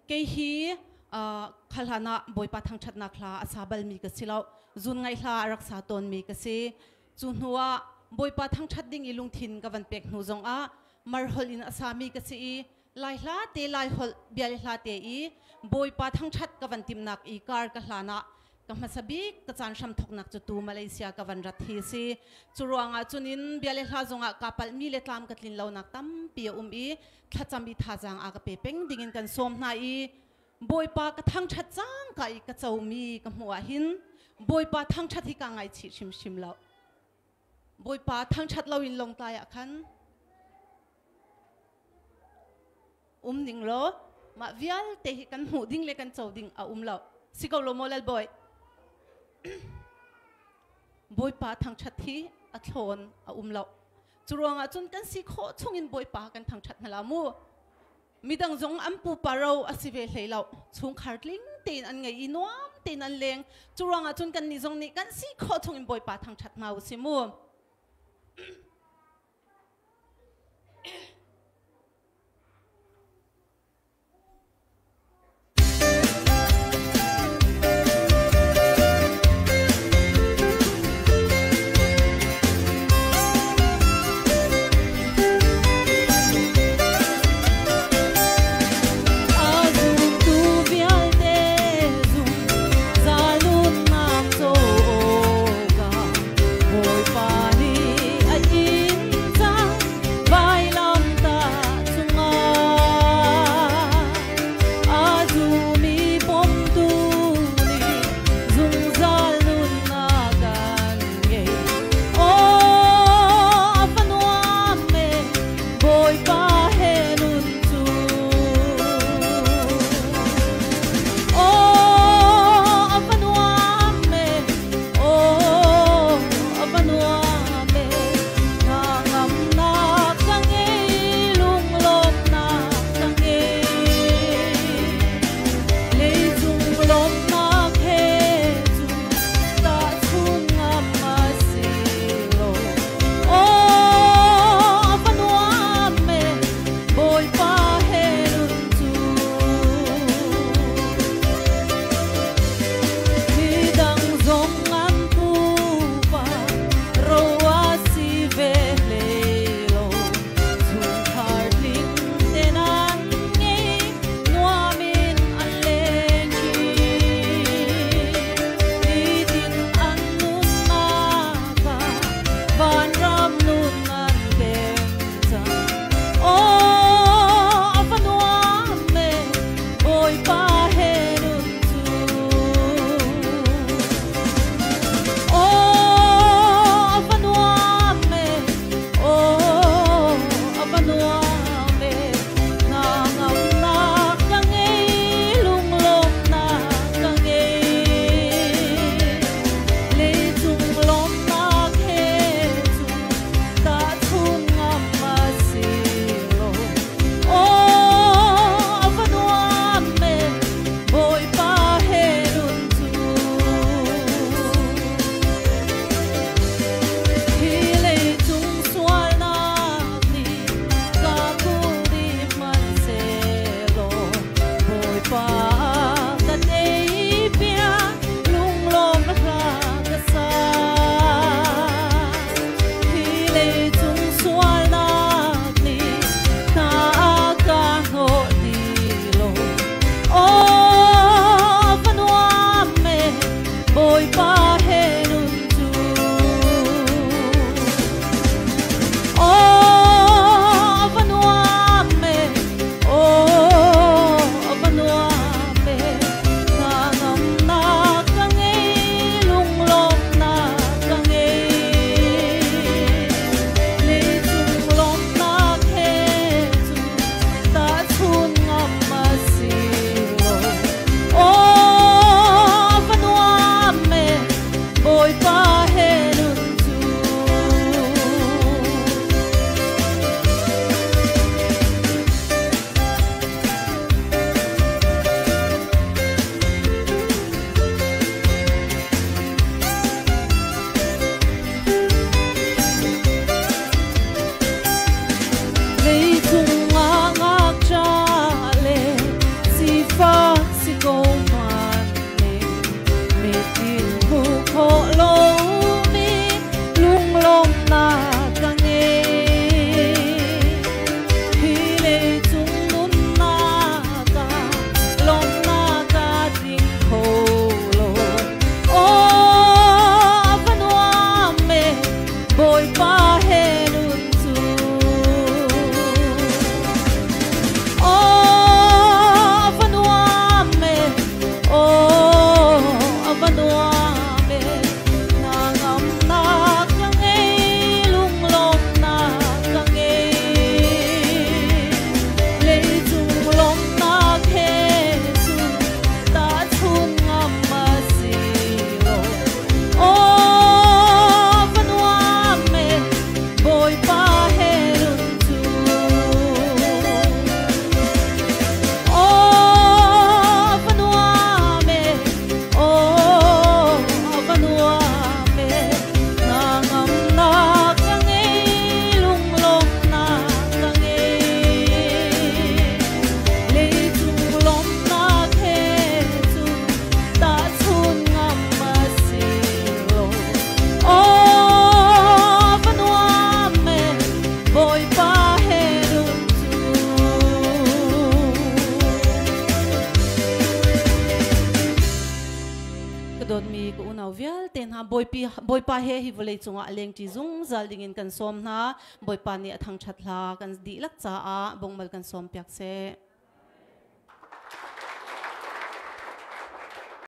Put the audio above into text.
cái hi khalana boi pa thang that na khla asabal mi ka silau zun ngai hla raksa ton mi ka si chu nuwa boi pa thang that ding ilung thin ka van pek nu zong a marhol in asami ka si lai hla te lai hol bial hla te I boi pa thang that ka van tim nak I kar ka hlana ka masabi ka chan sham thok nak chu tu Malaysia ka van rat hi si churuanga chunin bial hla zonga kapal mi le tlam katlin lo nak tam pi I thacham I thajang a ka pe peng dingin kan som na I boi pa ka thang that chang ka I ka chau mi ka hmuah hin boi pa thang that hi ka ngai chi shim shim lo boi pa thang that lo in long tai a khan ning lo ma vial te hi kan hmu ding le kan chau ding a lo sikau lo molal boy boi pa thang that hi a thlon a lo churonga chun kan si kho chungin boi pa kan thang that hala mu midang zong ampu parau asive hleilo chung khartling tin an ngai inuam tin an leng churonga chun kan ni zong ni kan si kho chungin boi pa thang that mau simu Boi pa ni ai in chang vai lam câu man mi tin thu khổ lâu mi lung lom na căng nghe khi lệ chung nun na ca lom na ca tình khổ lâu ô văn hoa mê bồi ba hè nun chu ô văn hoa mê ô văn hoa mê na ngắm na căng nghe lung lom na căng nghe lệ chung lom na khe chu ta chung ngắm mà xì lộ ô văn hoa mê bồi ba hè nun chu ô văn hoa mê ô văn hoa mê na ngắm na căng nghe lung lom na căng nghe lệ chung lom na khe chu ta chung ngắm mà xì lộ ô văn hoa mê bồi ba hè nun chu kadon mi ko unaw vial ten ha boy pa he hi volei chunga leng chi zung zal dingin kan som na boy pa ni athang thatla kan di lak cha a bongmal kan som pyak se